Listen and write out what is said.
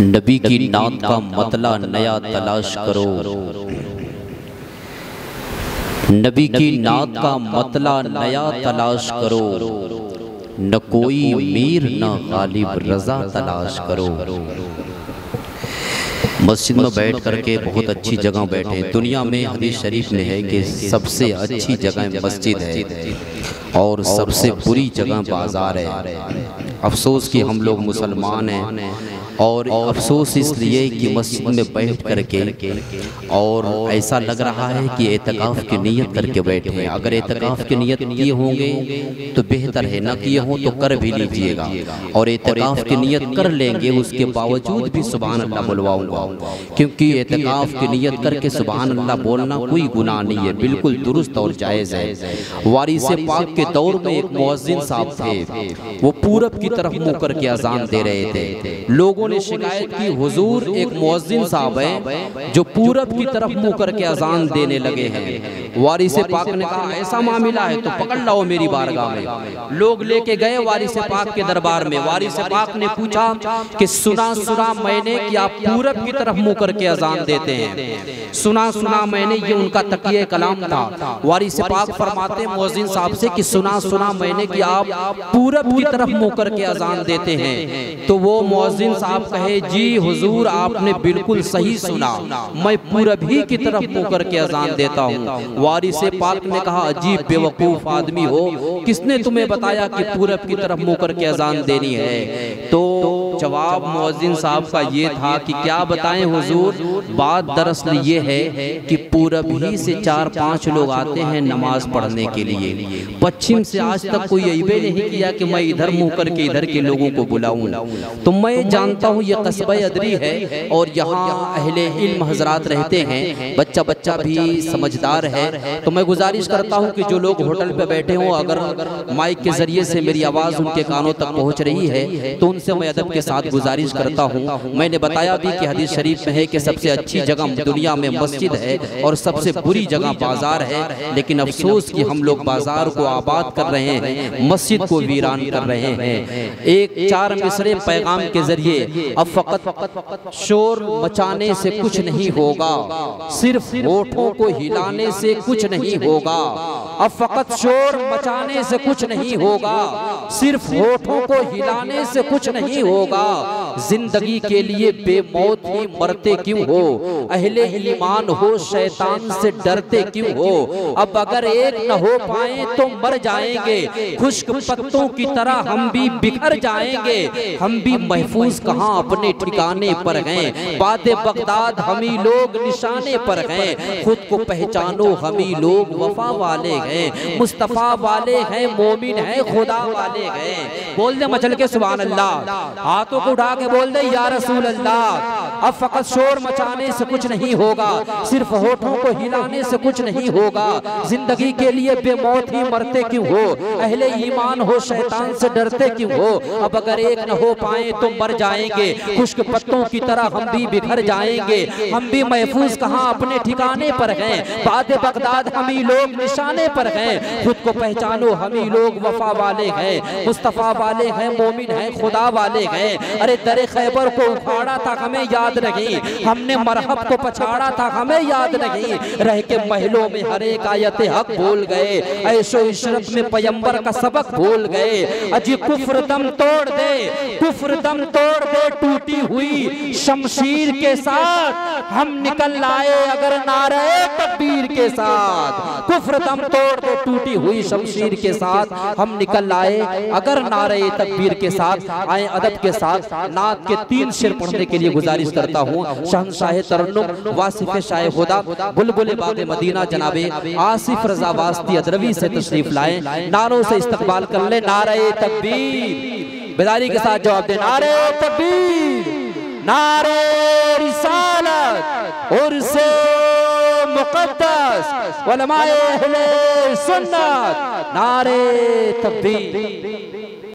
नबी की नात का मतला नया तलाश करो। नबी की नात का मतला नया तलाश करो। न कोई मीर न गालिब रजा तलाश करो। मस्जिद में बैठ करके बहुत अच्छी जगह बैठे। दुनिया में हदीस शरीफ में है कि सबसे अच्छी जगह मस्जिद है और सबसे बुरी जगह बाजार है। अफसोस कि हम लोग मुसलमान हैं और अफसोस इसलिए कि मस्जिद में बैठ करके और ऐसा लग रहा है कि एतकाफ़ की नीयत करके बैठे हैं। अगर एतकाफ़ की नीयत किए होंगे तो बेहतर है, ना किए हों तो कर भी लीजिएगा। और एतकाफ़ की नीयत कर लेंगे उसके बावजूद भी सुभान अल्लाह बुलवाऊंगा, क्योंकि एतकाफ़ की नीयत करके सुभान अल्लाह बोलना कोई गुनाह नहीं है, बिल्कुल दुरुस्त और जायज़ है। वारिस पाक के दौर में एक मुअज्जिन साहब थे, वो पूरब की तरफ मुँह करके अजान दे रहे थे। लोगों ने शिकायत की, हुजूर एक मुअज्जिन साहब है जो पूरब की तरफ मुँह करके अजान देने लगे हैं। वारिस पाक ने कहा ऐसा मामला है तो पकड़ लाओ मेरी बारगाह में। लोग लेके गए वारिस पाक के दरबार में। वारिस पाक ने पूछा कि सुना मैंने कि आप पूरब की तरफ मुँह करके अजान देते हैं। सुना मैंने, ये उनका तकिए कलाम था। वारिस पाक फरमाते मुअज्जिन साहब से कि सुना मैंने कि आप पूरब की तरफ मुँह करके अजान देते हैं। तो वो मुअज्जिन साहब कहे जी हुजूर आपने बिल्कुल सही सुना, मैं पूरब ही की तरफ मुँह करके अजान देता हूँ। वारिस पाक ने कहा अजीब बेवकूफ़ आदमी हो, किसने तुम्हें बताया कि पूरब की तरफ मुँह करके अजान देनी है? तो जवाब मुअज्जिन साहब का ये था कि क्या बताएं हुजूर, बात दरअसल ये है कि पूरब ही से 4-5 लोग आते हैं नमाज पढ़ने के लिए। पश्चिम से आज तक कोई अइबे नहीं किया कि मैं इधर मुँह करके इधर के लोगों को बुलाऊं। तो मैं जानता हूँ ये कस्बा अदरी है और यहाँ अहले इल्म हजरात रहते हैं, बच्चा भी समझदार है। तो मैं गुजारिश करता हूँ कि जो लोग होटल पे बैठे हों, अगर माइक के जरिए से मेरी आवाज़ उनके कानों तक पहुँच रही है तो उनसे मैं अदब के साथ गुजारिश करता हूँ। मैंने बताया भी कि हदीस शरीफ में है कि सबसे अच्छी जगह दुनिया में मस्जिद है और सबसे बुरी जगह बाजार है। लेकिन अफसोस कि हम लोग बाजार को आबाद कर रहे हैं, मस्जिद को वीरान कर रहे हैं। एक 4 मिसरे पैगाम के जरिए अब फकत शोर मचाने से कुछ नहीं होगा, सिर्फ होठों को हिलाने से कुछ नहीं होगा। अब फकत शोर मचाने से कुछ नहीं होगा, सिर्फ होठों को हिलाने से कुछ नहीं होगा। जिंदगी के लिए बेमौत ही मरते क्यों हो, अहले ईमान हो शैतान से डरते क्यों हो। अब अगर एक न हो पाए तो मर जाएंगे, खुश्क पत्तों की तरह हम भी बिखर जाएंगे। हम भी महफूज कहाँ अपने ठिकाने पर हैं, बादे बगदाद हम ही लोग निशाने पर हैं। खुद को पहचानो हम ही लोग वफा वाले हैं, मुस्तफा वाले हैं, मोमिन हैं, खुदा वाले हैं। बोल दे मचल के सुभान अल्लाह, हाथों को उठा के बोल दे या रसूल अल्लाह। अब फकत शोर मचाने से कुछ नहीं होगा, सिर्फ होठों को हिलाने से कुछ नहीं होगा। जिंदगी के लिए बेमौत ही मरते क्यों हो, अहले ईमान हो शैतान से डरते क्यों हो। अब अगर एक न हो पाए तो मर जाएंगे, खुश्क पत्तों की तरह हम भी बिखर जाएंगे। हम भी महफूज कहाँ अपने ठिकाने पर हैं, बादे बगदाद हम ही लोग निशाने पर हैं। खुद को पहचानो हम ही लोग वफा वाले हैं, मुस्तफा वाले हैं, मोमिन हैं, खुदा वाले हैं। अरे दरे खैबर को उखाड़ा था हमें याद नहीं, हमने मरहब को पछाड़ा था हमें याद नहीं। रह के महलों में हर एक आयत हक बोल गए, ऐशो इशरत में पैगंबर का सबक भूल गए। अजी कुफ्र दम तोड़ दे, कुफ्र दम तोड़ दे, टूटी हुई शमशीर के साथ हम निकल आए अगर नारे तकबीर के साथ। कुफ्र दम तोड़ दे, टूटी हुई शमशीर के साथ हम निकल आए अगर नारे तकबीर के साथ। आए अदब के साथ नात के 3 शेर पढ़ने के लिए गुजारिश करता हूँ। शहंशाह तरन्नुम वासिफ शाह खुदा बुलबुल बाग मदीना जनाबे आसिफ रजा वास्ती अदरवी से तशरीफ लाए। नारों से इस्तकबाल कर ले, नारे तकबीर, बेदारी के साथ जवाब दे, नारे तकबीर, नारे रिसालत और से मुक़द्दस उलमाए अहले सुन्नत, नारे तकबीर।